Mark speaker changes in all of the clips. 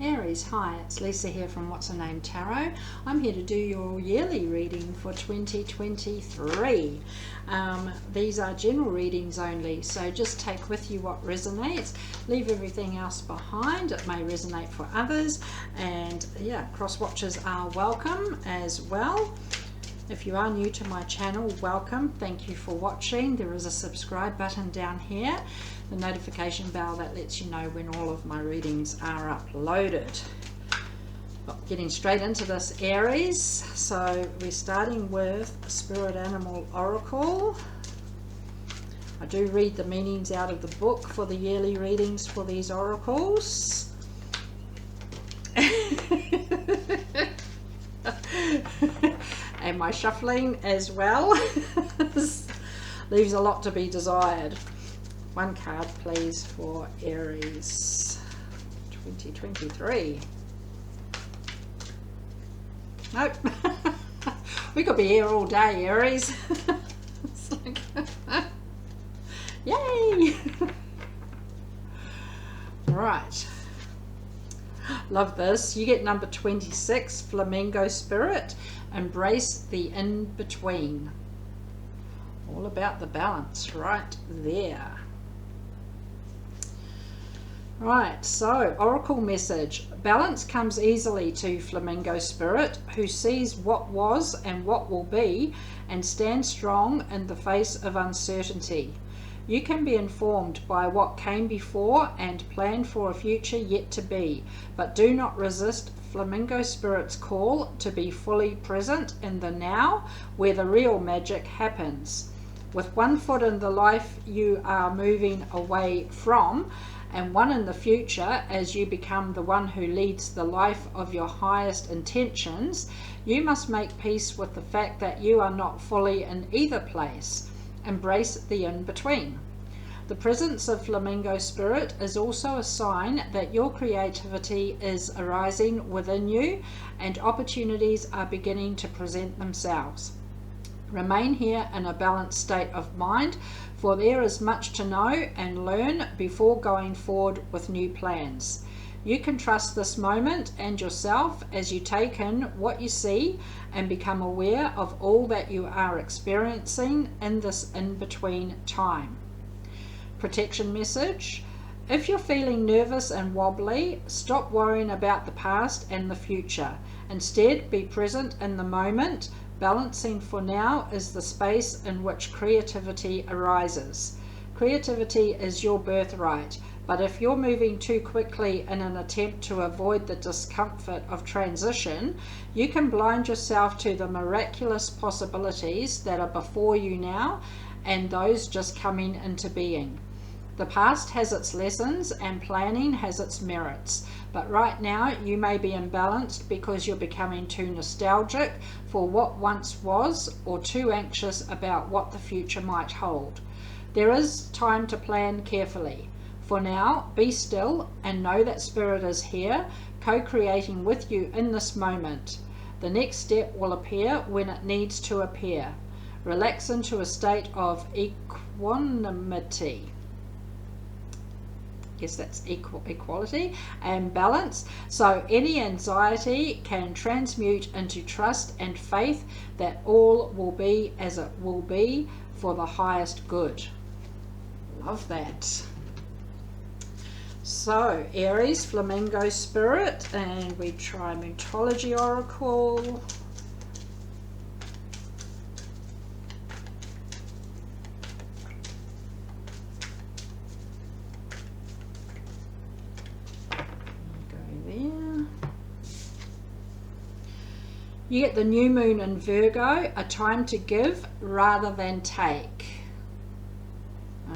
Speaker 1: Aries, hi, it's Lisa here from What's Her Name Tarot. I'm here to do your yearly reading for 2023. These are general readings only, so just take with you what resonates, leave everything else behind. It may resonate for others, and yeah, cross watchers are welcome as well. If you are new to my channel, welcome. Thank you for watching. There is a subscribe button down here, the notification bell that lets you know when all of my readings are uploaded. Well, getting straight into this, Aries. So we're starting with Spirit Animal Oracle. I do read the meanings out of the book for the yearly readings for these oracles. And my shuffling as well leaves a lot to be desired. One card please for Aries 2023. Nope. We could be here all day, Aries. It's like, yay. Right, love this. You get number 26, Flamingo Spirit. Embrace the in-between. All about the balance right there. Right, so Oracle message. Balance comes easily to Flamingo Spirit, who sees what was and what will be and stands strong in the face of uncertainty. You can be informed by what came before and plan for a future yet to be, but do not resist Flamingo Spirit's call to be fully present in the now, where the real magic happens. With one foot in the life you are moving away from, and one in the future as you become the one who leads the life of your highest intentions, you must make peace with the fact that you are not fully in either place. Embrace the in-between. The presence of Flamingo Spirit is also a sign that your creativity is arising within you and opportunities are beginning to present themselves. Remain here in a balanced state of mind, for there is much to know and learn before going forward with new plans. You can trust this moment and yourself as you take in what you see and become aware of all that you are experiencing in this in-between time. Protection message. If you're feeling nervous and wobbly, stop worrying about the past and the future. Instead, be present in the moment. Balancing for now is the space in which creativity arises. Creativity is your birthright, but if you're moving too quickly in an attempt to avoid the discomfort of transition, you can blind yourself to the miraculous possibilities that are before you now and those just coming into being. The past has its lessons and planning has its merits, but right now you may be imbalanced because you're becoming too nostalgic for what once was or too anxious about what the future might hold. There is time to plan carefully. For now, be still and know that Spirit is here, co-creating with you in this moment. The next step will appear when it needs to appear. Relax into a state of equanimity. Guess that's equality and balance. So any anxiety can transmute into trust and faith that all will be as it will be for the highest good. Love that. So Aries, Flamingo Spirit, and we try Moontology Oracle. You get the new moon in Virgo, a time to give rather than take.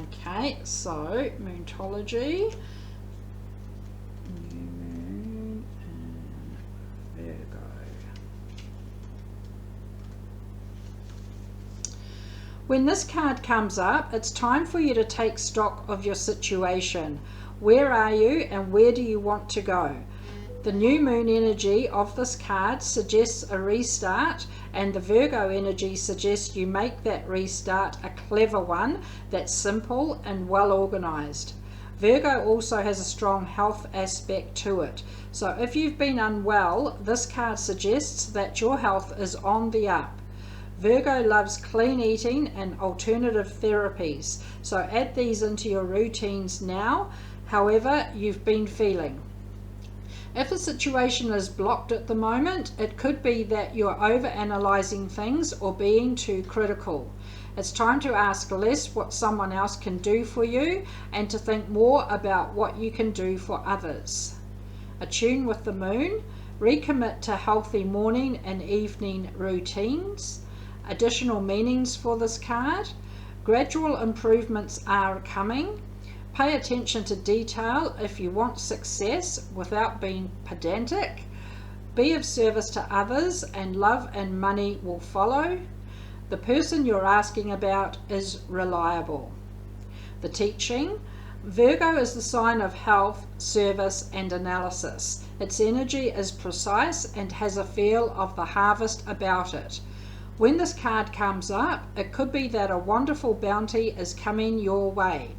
Speaker 1: Okay, so Moontology, new moon in Virgo. When this card comes up, it's time for you to take stock of your situation. Where are you and where do you want to go? The new moon energy of this card suggests a restart, and the Virgo energy suggests you make that restart a clever one that's simple and well organized. Virgo also has a strong health aspect to it. So if you've been unwell, this card suggests that your health is on the up. Virgo loves clean eating and alternative therapies, so add these into your routines now, however you've been feeling. If the situation is blocked at the moment, it could be that you're overanalyzing things or being too critical. It's time to ask less what someone else can do for you and to think more about what you can do for others. Attune with the moon, recommit to healthy morning and evening routines. Additional meanings for this card. Gradual improvements are coming. Pay attention to detail if you want success without being pedantic. Be of service to others and love and money will follow. The person you're asking about is reliable. The teaching. Virgo is the sign of health, service and analysis. Its energy is precise and has a feel of the harvest about it. When this card comes up, it could be that a wonderful bounty is coming your way.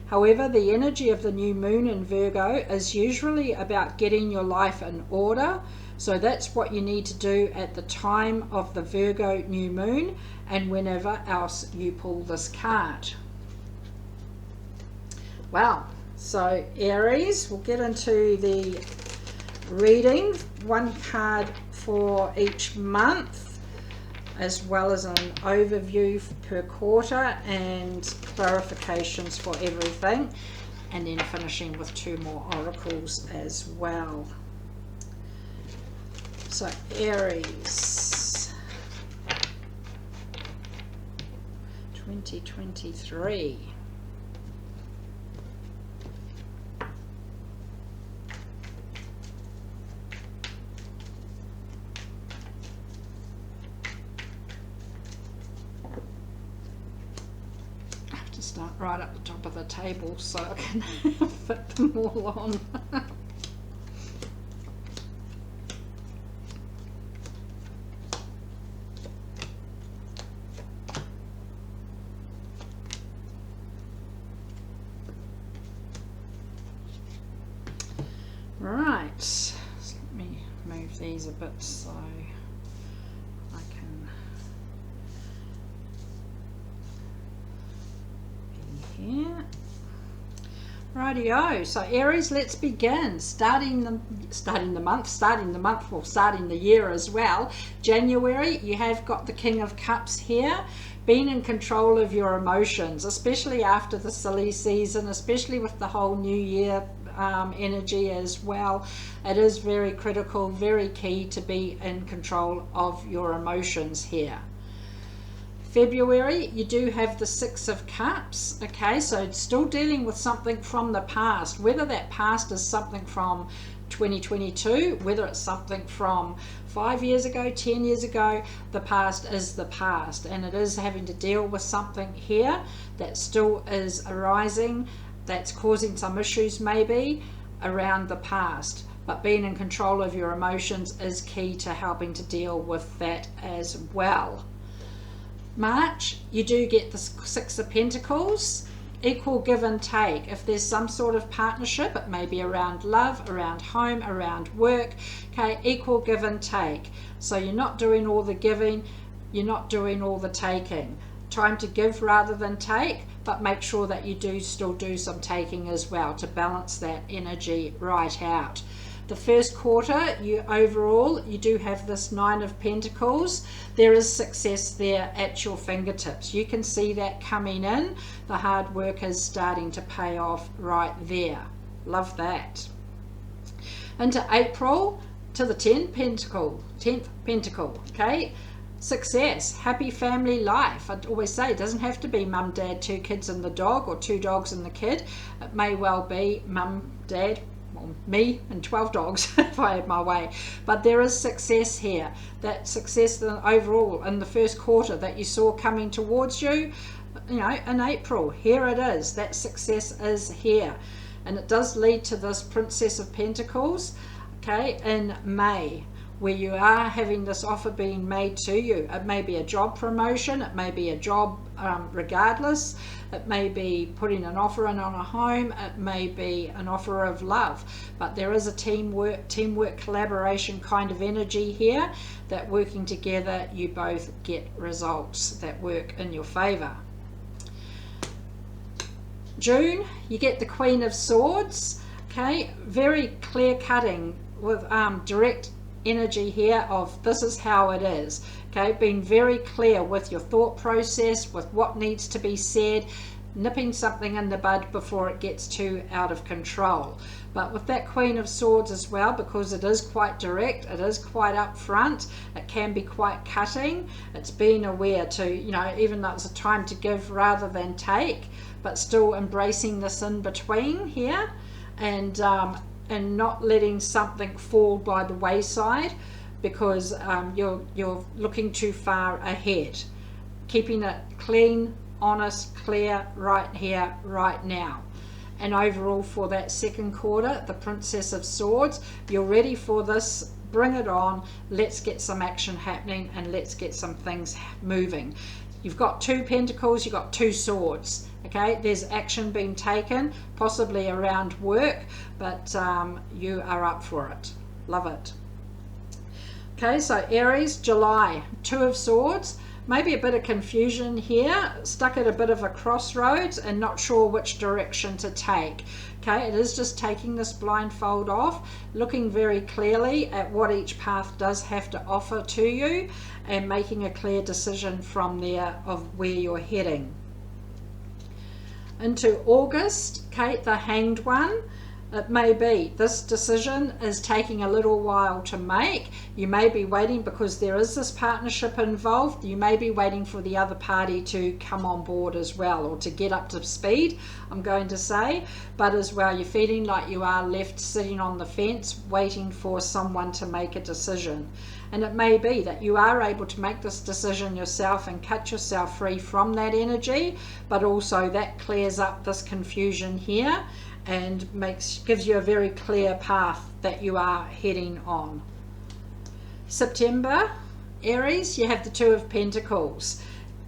Speaker 1: However, the energy of the new moon in Virgo is usually about getting your life in order. So that's what you need to do at the time of the Virgo new moon and whenever else you pull this card. Wow, so Aries, we'll get into the reading. One card for each month, as well as an overview per quarter and clarifications for everything, and then finishing with 2 more oracles as well. So Aries 2023. Start right up the top of the table so I can fit them all on. Right, so let me move these a bit so I can here. Rightio, so Aries, let's begin. Starting the year as well. January, you have got the King of Cups here, being in control of your emotions, especially after the silly season, especially with the whole new year energy as well. It is very critical, very key to be in control of your emotions here. February, you do have the 6 of Cups, okay, so it's still dealing with something from the past, whether that past is something from 2022, whether it's something from 5 years ago, 10 years ago, the past is the past, and it is having to deal with something here that still is arising, that's causing some issues maybe around the past. But being in control of your emotions is key to helping to deal with that as well. March, you do get the 6 of Pentacles, equal give and take. If there's some sort of partnership, it may be around love, around home, around work, okay, equal give and take. So you're not doing all the giving, you're not doing all the taking. Time to give rather than take, but make sure that you do still do some taking as well to balance that energy right out. The first quarter, you do have this 9 of Pentacles. There is success there at your fingertips. You can see that coming in. The hard work is starting to pay off right there. Love that. Into April, to the 10th Pentacle, okay? Success, happy family life. I always say it doesn't have to be mum, dad, 2 kids and the dog, or 2 dogs and the kid. It may well be mum, dad, well, me and 12 dogs if I had my way. But there is success here. That success overall in the first quarter that you saw coming towards you, you know, in April, here it is. That success is here. And it does lead to this Princess of Pentacles, okay, in May. where you are having this offer being made to you. It may be a job promotion, it may be a job regardless, it may be putting an offer in on a home, it may be an offer of love, but there is a teamwork collaboration kind of energy here, that working together you both get results that work in your favor. June, you get the Queen of Swords. Okay, very clear cutting with direct energy here of this is how it is. Okay, being very clear with your thought process, with what needs to be said, nipping something in the bud before it gets too out of control. But with that Queen of Swords as well, because it is quite direct, it is quite upfront, it can be quite cutting. It's being aware to, you know, even though it's a time to give rather than take, but still embracing this in between here, and not letting something fall by the wayside because you're looking too far ahead. Keeping it clean, honest, clear, right here, right now. And overall for that second quarter, the Princess of Swords, you're ready for this, bring it on, let's get some action happening and let's get some things moving. You've got 2 pentacles, you've got 2 swords. Okay, there's action being taken, possibly around work, but you are up for it. Love it. Okay, so Aries, July, 2 of Swords. Maybe a bit of confusion here, stuck at a bit of a crossroads and not sure which direction to take. Okay, it is just taking this blindfold off, looking very clearly at what each path does have to offer to you and making a clear decision from there of where you're heading. Into August, okay, the Hanged One. It may be this decision is taking a little while to make. You may be waiting because there is this partnership involved. You may be waiting for the other party to come on board as well, or to get up to speed, I'm going to say. But as well, you're feeling like you are left sitting on the fence waiting for someone to make a decision. And it may be that you are able to make this decision yourself and cut yourself free from that energy, but also that clears up this confusion here and gives you a very clear path that you are heading on. September, Aries, you have the 2 of Pentacles,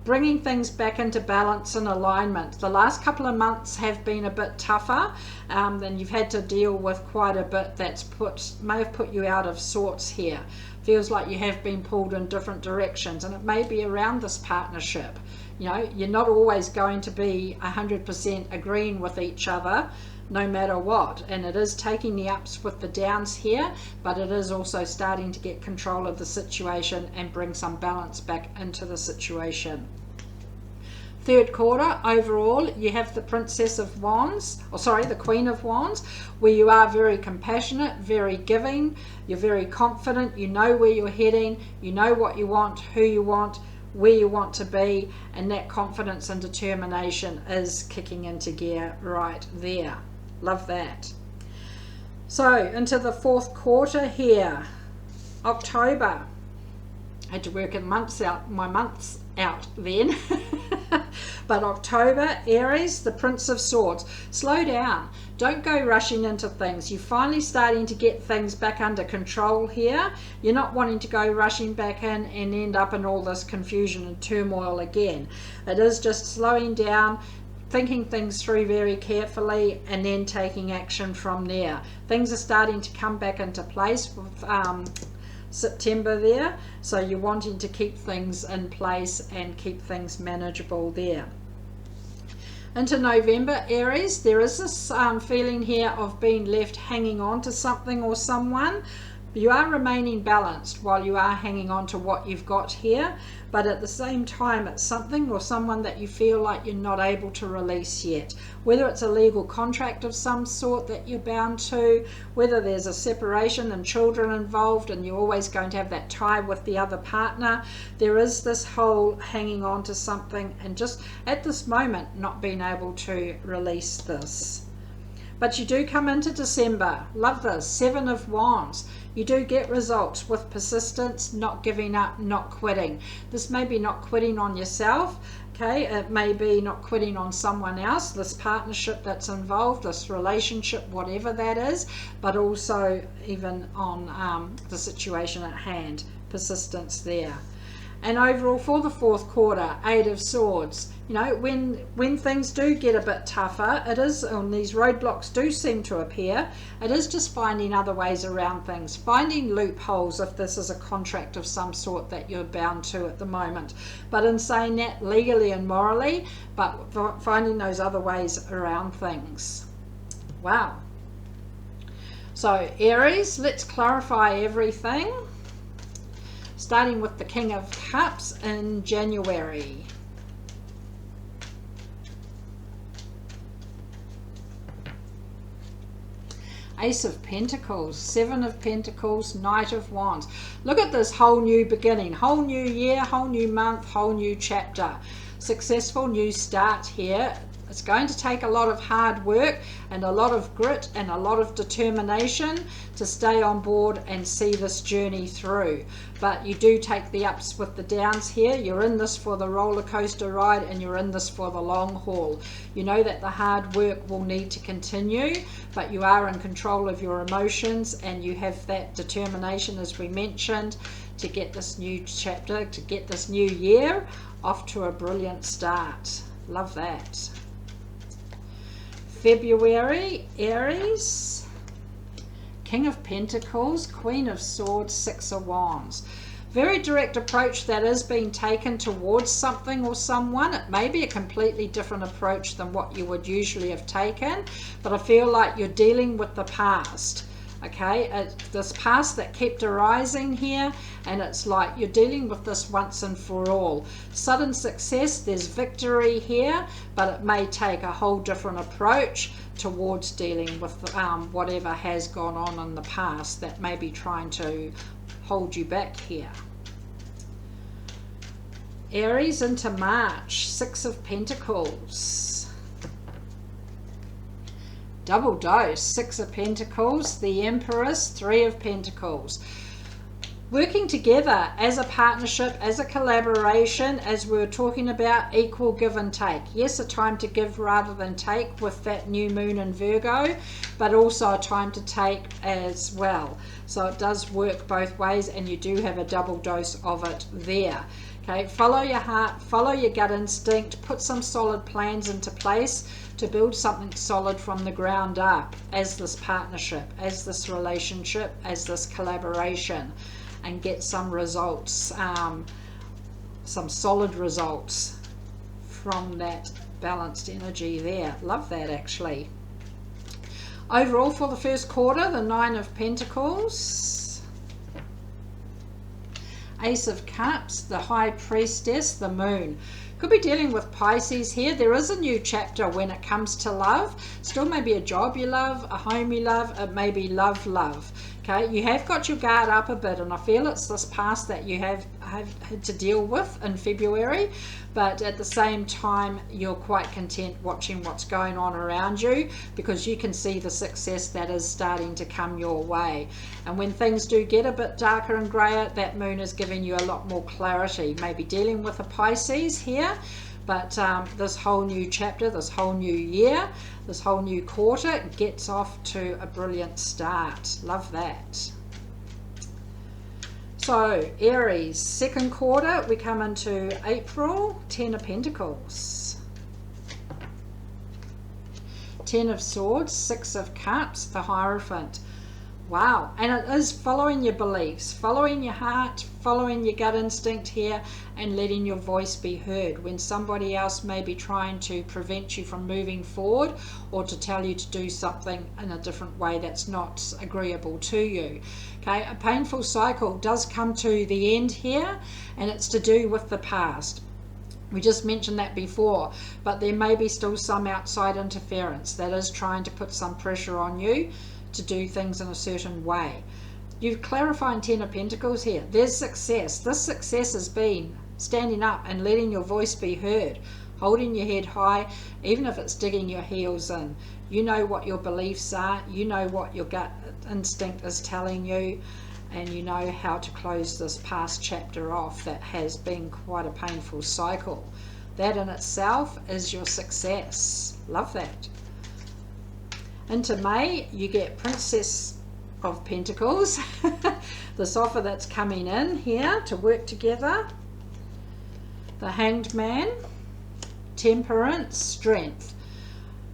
Speaker 1: bringing things back into balance and alignment. The last couple of months have been a bit tougher, and you've had to deal with quite a bit that's may have put you out of sorts here. Feels like you have been pulled in different directions, and it may be around this partnership. You know, you're not always going to be 100% agreeing with each other, no matter what, and it is taking the ups with the downs here, but it is also starting to get control of the situation and bring some balance back into the situation. Third quarter, overall, you have the Princess of Wands, the Queen of Wands, where you are very compassionate, very giving, you're very confident, you know where you're heading, you know what you want, who you want, where you want to be, and that confidence and determination is kicking into gear right there. Love that. So into the fourth quarter here, October. I had to work my months out then. But October, Aries, the Prince of Swords. Slow down. Don't go rushing into things. You're finally starting to get things back under control here. You're not wanting to go rushing back in and end up in all this confusion and turmoil again. It is just slowing down, thinking things through very carefully, and then taking action from there. Things are starting to come back into place with September there, so you're wanting to keep things in place and keep things manageable there. Into November, Aries, there is this feeling here of being left hanging on to something or someone. You are remaining balanced while you are hanging on to what you've got here, but at the same time it's something or someone that you feel like you're not able to release yet. Whether it's a legal contract of some sort that you're bound to, whether there's a separation and children involved and you're always going to have that tie with the other partner, there is this whole hanging on to something and just at this moment not being able to release this. But you do come into December. Love this. 7 of Wands. You do get results with persistence, not giving up, not quitting. This may be not quitting on yourself, Okay, it may be not quitting on someone else, this partnership that's involved, this relationship, whatever that is, but also even on the situation at hand, persistence there. And overall for the fourth quarter, Eight of Swords, you know, when things do get a bit tougher, it is, and these roadblocks do seem to appear, it is just finding other ways around things, finding loopholes if this is a contract of some sort that you're bound to at the moment. But in saying that, legally and morally, but finding those other ways around things. Wow. So Aries, let's clarify everything. Starting with the King of Cups in January. Ace of Pentacles, Seven of Pentacles, Knight of Wands. Look at this whole new beginning, whole new year, whole new month, whole new chapter. Successful new start here. It's going to take a lot of hard work and a lot of grit and a lot of determination to stay on board and see this journey through. But you do take the ups with the downs here. You're in this for the roller coaster ride and you're in this for the long haul. You know that the hard work will need to continue, but you are in control of your emotions and you have that determination, as we mentioned, to get this new chapter, to get this new year off to a brilliant start. Love that. February, Aries, King of Pentacles, Queen of Swords, Six of Wands. Very direct approach that is being taken towards something or someone. It may be a completely different approach than what you would usually have taken, but I feel like you're dealing with the past. Okay, this past that kept arising here, and it's like you're dealing with this once and for all. Sudden success, there's victory here, but it may take a whole different approach towards dealing with whatever has gone on in the past that may be trying to hold you back here. Aries into March, Six of Pentacles. Double dose, Six of Pentacles, the Empress, Three of Pentacles. Working together as a partnership, as a collaboration, as we were talking about, equal give and take. Yes, a time to give rather than take with that new moon in Virgo, but also a time to take as well. So it does work both ways, and you do have a double dose of it there. Okay, follow your heart, follow your gut instinct, put some solid plans into place to build something solid from the ground up as this partnership, as this relationship, as this collaboration, and get some results, some solid results from that balanced energy there. Love that, actually. Overall for the first quarter, the Nine of Pentacles, Ace of Cups, the High Priestess, the Moon. Could be dealing with Pisces here. There is a new chapter when it comes to love. Still maybe a job you love, a home you love, it may be love. Okay, you have got your guard up a bit, and I feel it's this past that you have had to deal with in February, but at the same time you're quite content watching what's going on around you, because you can see the success that is starting to come your way. And when things do get a bit darker and grayer, that moon is giving you a lot more clarity. Maybe dealing with a Pisces here, but this whole new chapter, this whole new year, this whole new quarter gets off to a brilliant start. Love that. So Aries, second quarter, we come into April, Ten of Pentacles, Ten of Swords, Six of Cups, the Hierophant. Wow, and it is following your beliefs, following your heart, following your gut instinct here, and letting your voice be heard when somebody else may be trying to prevent you from moving forward, or to tell you to do something in a different way that's not agreeable to you. Okay, a painful cycle does come to the end here, and it's to do with the past. We just mentioned that before, but there may be still some outside interference that is trying to put some pressure on you to do things in a certain way. You've clarified Ten of Pentacles here. There's success. This success has been standing up and letting your voice be heard, holding your head high, even if it's digging your heels in. You know what your beliefs are, you know what your gut instinct is telling you, and you know how to close this past chapter off that has been quite a painful cycle. That in itself is your success. Love that. Into May, you get Princess of Pentacles. This offer that's coming in here to work together. The Hanged Man, Temperance, Strength.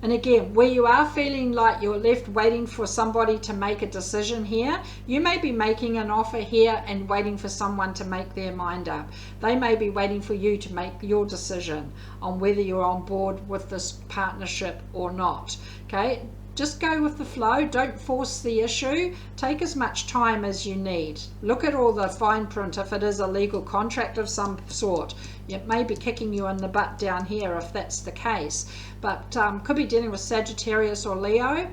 Speaker 1: And again, where you are feeling like you're left waiting for somebody to make a decision here, you may be making an offer here and waiting for someone to make their mind up. They may be waiting for you to make your decision on whether you're on board with this partnership or not. Okay, just go with the flow. Don't force the issue. Take as much time as you need. Look at all the fine print if it is a legal contract of some sort. It may be kicking you in the butt down here if that's the case. But could be dealing with Sagittarius or Leo.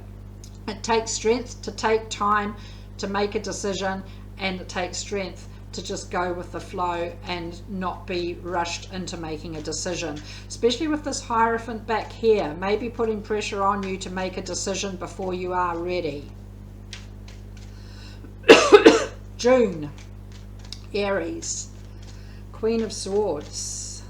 Speaker 1: It takes strength to take time to make a decision, and it takes strength to just go with the flow and not be rushed into making a decision. Especially with this Hierophant back here, maybe putting pressure on you to make a decision before you are ready. June, Aries, Queen of Swords,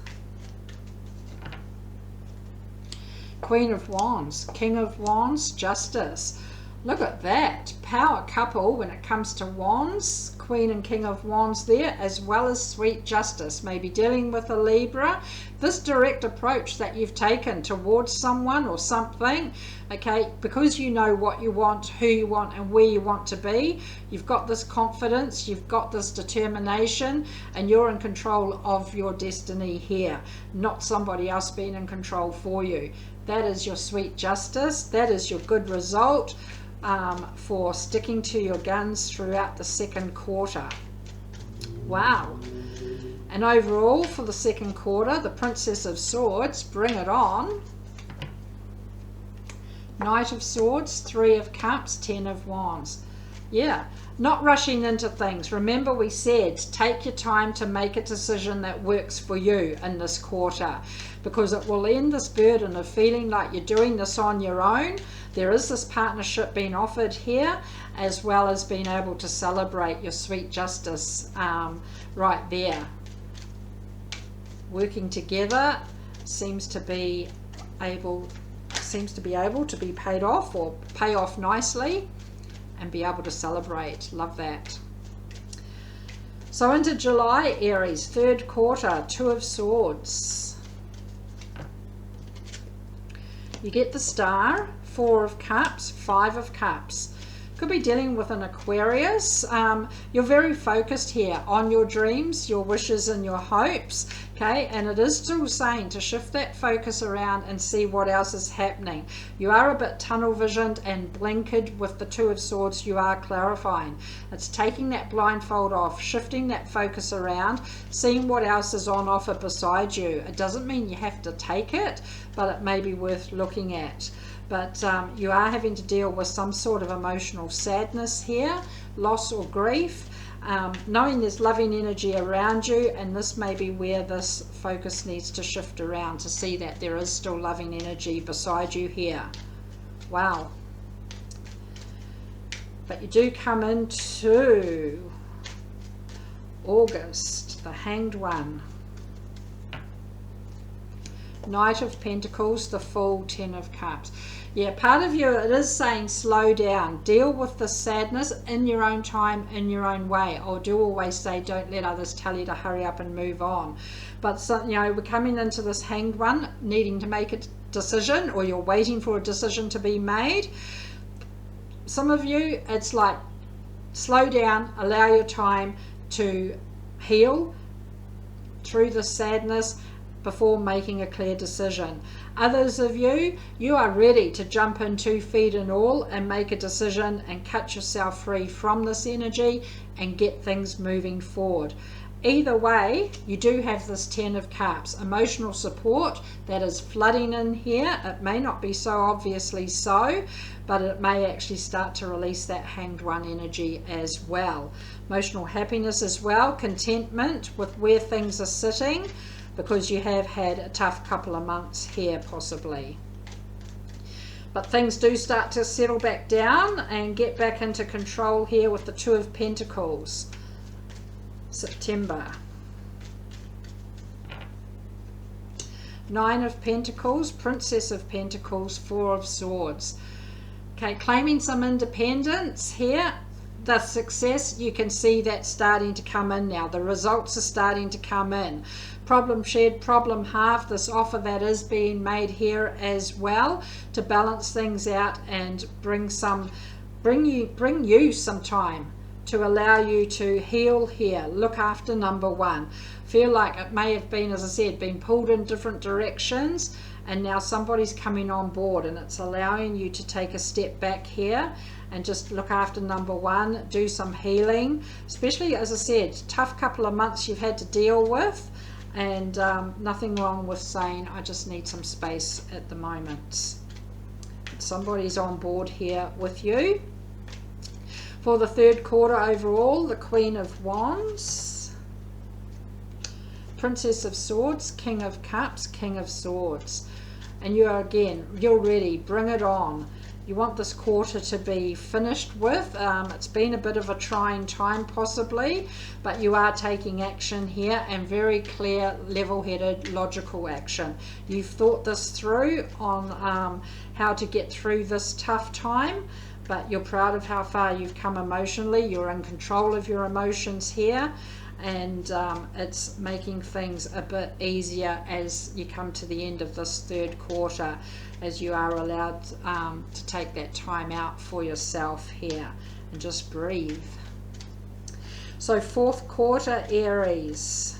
Speaker 1: Queen of Wands, King of Wands, Justice. Look at that, power couple when it comes to Wands, Queen and King of Wands there, as well as Sweet Justice. Maybe dealing with a Libra. This direct approach that you've taken towards someone or something, okay, because you know what you want, who you want, and where you want to be, you've got this confidence, you've got this determination, and you're in control of your destiny here, not somebody else being in control for you. That is your Sweet Justice. That is your good result for sticking to your guns throughout the second quarter. Wow. And overall for the second quarter, the Princess of Swords, bring it on. Knight of Swords, Three of Cups, Ten of Wands. Yeah, not rushing into things. Remember, we said take your time to make a decision that works for you in this quarter, because it will end this burden of feeling like you're doing this on your own. There is this partnership being offered here, as well as being able to celebrate your Sweet Justice right there. Working together seems to be able to be paid off, or pay off nicely, and be able to celebrate. Love that. So into July, Aries, third quarter, Two of Swords. You get the Star, Four of Cups, Five of Cups. Could be dealing with an Aquarius. You're very focused here on your dreams, your wishes and your hopes, okay? And it is still saying to shift that focus around and see what else is happening. You are a bit tunnel visioned and blinkered with the Two of Swords. You are clarifying. It's taking that blindfold off, shifting that focus around, seeing what else is on offer beside you. It doesn't mean you have to take it, but it may be worth looking at. But you are having to deal with some sort of emotional sadness here, loss or grief, knowing there's loving energy around you, and this may be where this focus needs to shift around to see that there is still loving energy beside you here. Wow. But you do come into August, the Hanged One. Knight of Pentacles, the Fool, Ten of Cups. Yeah, part of you, it is saying slow down. Deal with the sadness in your own time, in your own way. I do always say don't let others tell you to hurry up and move on. But, so, you know, we're coming into this Hanged One, needing to make a decision, or you're waiting for a decision to be made. Some of you, it's like slow down, allow your time to heal through the sadness before making a clear decision. Others of you, you are ready to jump in 2 feet and all and make a decision and cut yourself free from this energy and get things moving forward. Either way, you do have this Ten of Cups, emotional support that is flooding in here. It may not be so obviously so, but it may actually start to release that Hanged One energy as well. Emotional happiness as well, contentment with where things are sitting, because you have had a tough couple of months here possibly. But things do start to settle back down and get back into control here with the Two of Pentacles. September. Nine of Pentacles, Princess of Pentacles, Four of Swords. Okay, claiming some independence here. The success, you can see that starting to come in now. The results are starting to come in. Problem shared, problem halved. This offer that is being made here as well to balance things out and bring you some time to allow you to heal here. Look after number one. Feel like it may have been, as I said, been pulled in different directions, and now somebody's coming on board, and it's allowing you to take a step back here and just look after number one, do some healing, especially, as I said, tough couple of months you've had to deal with, and nothing wrong with saying, I just need some space at the moment. Somebody's on board here with you. For the third quarter overall, the Queen of Wands, Princess of Swords, King of Cups, King of Swords. And you are, again, you're ready. Bring it on. You want this quarter to be finished with. It's been a bit of a trying time possibly, but you are taking action here, and very clear, level-headed, logical action. You've thought this through on how to get through this tough time, but you're proud of how far you've come emotionally. You're in control of your emotions here, and it's making things a bit easier as you come to the end of this third quarter, as you are allowed to take that time out for yourself here and just breathe. So fourth quarter, Aries.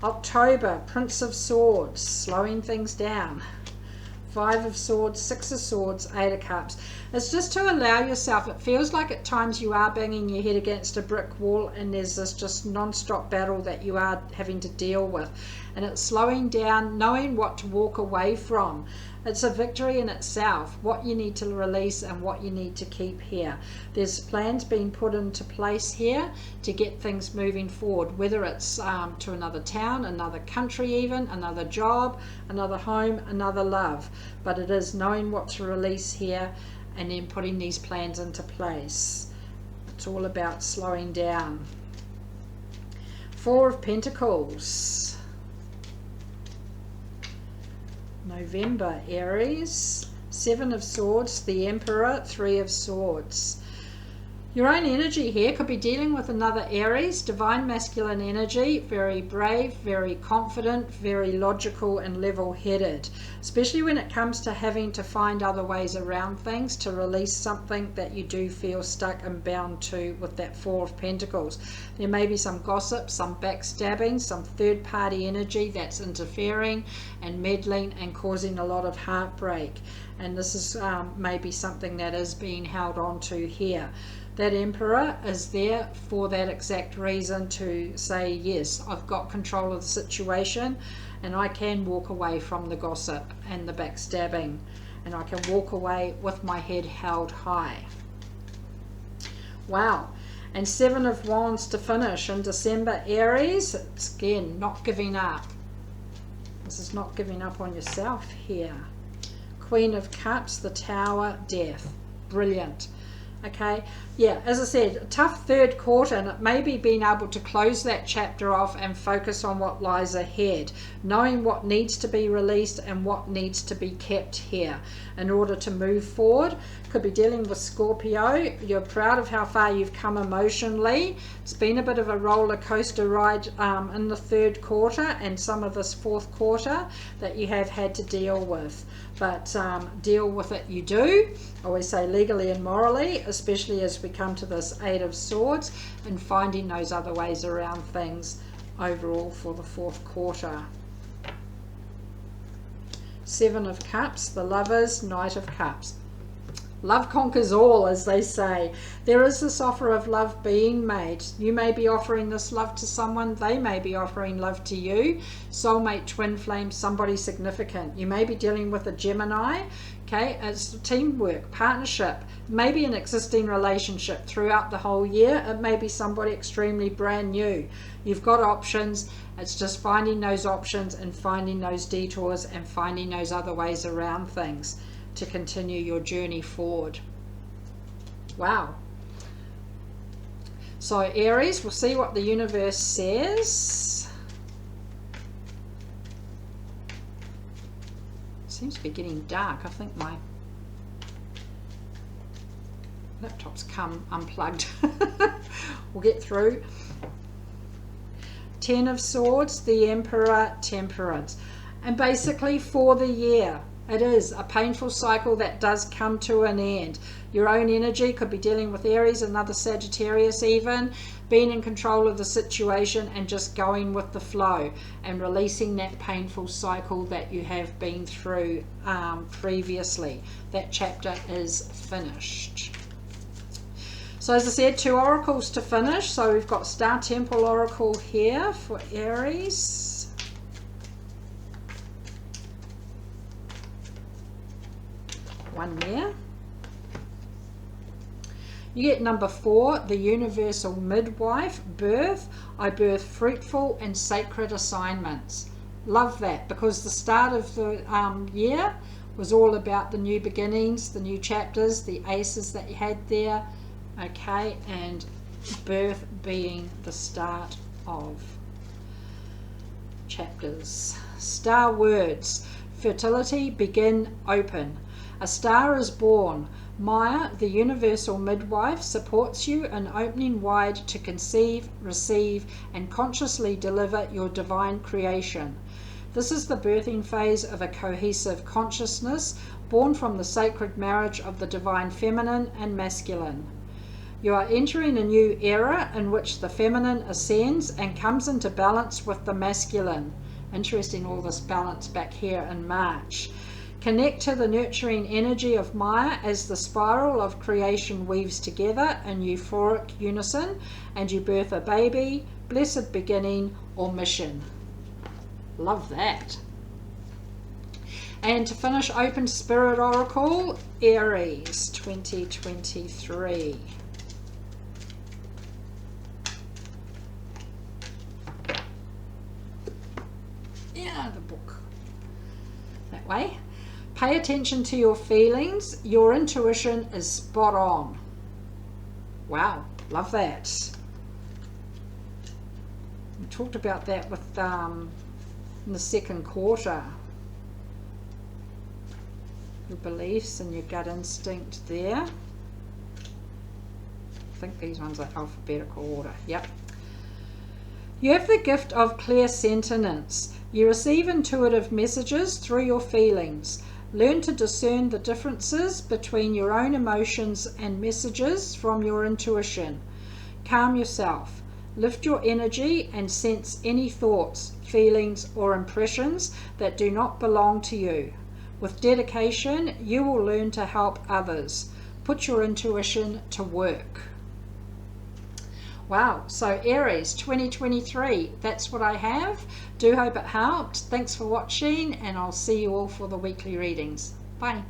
Speaker 1: October, Prince of Swords, slowing things down. Five of Swords, Six of Swords, Eight of Cups. It's just to allow yourself, it feels like at times you are banging your head against a brick wall, and there's this just non-stop battle that you are having to deal with. And it's slowing down, knowing what to walk away from. It's a victory in itself, what you need to release and what you need to keep here. There's plans being put into place here to get things moving forward, whether it's to another town, another country even, another job, another home, another love. But it is knowing what to release here and then putting these plans into place. It's all about slowing down. Four of Pentacles. November, Aries. Seven of Swords, the Emperor, Three of Swords. Your own energy here could be dealing with another Aries, divine masculine energy, very brave, very confident, very logical and level-headed, especially when it comes to having to find other ways around things to release something that you do feel stuck and bound to with that Four of Pentacles. There may be some gossip, some backstabbing, some third-party energy that's interfering and meddling and causing a lot of heartbreak. And this is maybe something that is being held on to here. That Emperor is there for that exact reason, to say, yes, I've got control of the situation and I can walk away from the gossip and the backstabbing, and I can walk away with my head held high. Wow. And Seven of Wands to finish in December, Aries. It's again not giving up. This is not giving up on yourself here. Queen of Cups, the Tower, Death. Brilliant. Okay, yeah, as I said, a tough third quarter, and it may be being able to close that chapter off and focus on what lies ahead, knowing what needs to be released and what needs to be kept here in order to move forward. Could be dealing with Scorpio. You're proud of how far you've come emotionally. It's been a bit of a roller coaster ride in the third quarter and some of this fourth quarter that you have had to deal with. But deal with it you do. I always say legally and morally, especially as we come to this Eight of Swords and finding those other ways around things overall for the fourth quarter. Seven of Cups, the Lovers, Knight of Cups. Love conquers all, as they say. There is this offer of love being made. You may be offering this love to someone. They may be offering love to you. Soulmate, twin flame, somebody significant. You may be dealing with a Gemini. Okay, it's teamwork, partnership, maybe an existing relationship throughout the whole year. It may be somebody extremely brand new. You've got options. It's just finding those options and finding those detours and finding those other ways around things to continue your journey forward. Wow. So Aries, we'll see what the universe says. to be getting dark. I think my laptop's come unplugged. We'll get through. 10 of Swords, the Emperor, Temperance. And basically for the year, it is a painful cycle that does come to an end. Your own energy could be dealing with Aries, another Sagittarius even, being in control of the situation and just going with the flow and releasing that painful cycle that you have been through previously. That chapter is finished. So as I said, 2 oracles to finish. So we've got Star Temple Oracle here for Aries. One there. You get number 4, the Universal Midwife, Birth. I birth fruitful and sacred assignments. Love that, because the start of the year was all about the new beginnings, the new chapters, the aces that you had there. Okay, and birth being the start of chapters. Star words: fertility, begin, open. A star is born. Maya, the universal midwife, supports you in opening wide to conceive, receive, and consciously deliver your divine creation. This is the birthing phase of a cohesive consciousness born from the sacred marriage of the divine feminine and masculine. You are entering a new era in which the feminine ascends and comes into balance with the masculine. Interesting, all this balance back here in March. Connect to the nurturing energy of Maya as the spiral of creation weaves together in euphoric unison, and you birth a baby, blessed beginning, or mission. Love that. And to finish, Open Spirit Oracle, Aries 2023. Yeah, the book. That way. Pay attention to your feelings. Your intuition is spot on. Wow, love that. We talked about that with in the second quarter. Your beliefs and your gut instinct there. I think these ones are alphabetical order. Yep. You have the gift of clairsentience. You receive intuitive messages through your feelings. Learn to discern the differences between your own emotions and messages from your intuition. Calm yourself. Lift your energy and sense any thoughts, feelings, or impressions that do not belong to you. With dedication, you will learn to help others. Put your intuition to work. Wow, so Aries 2023, that's what I have. Do hope it helped. Thanks for watching, and I'll see you all for the weekly readings. Bye.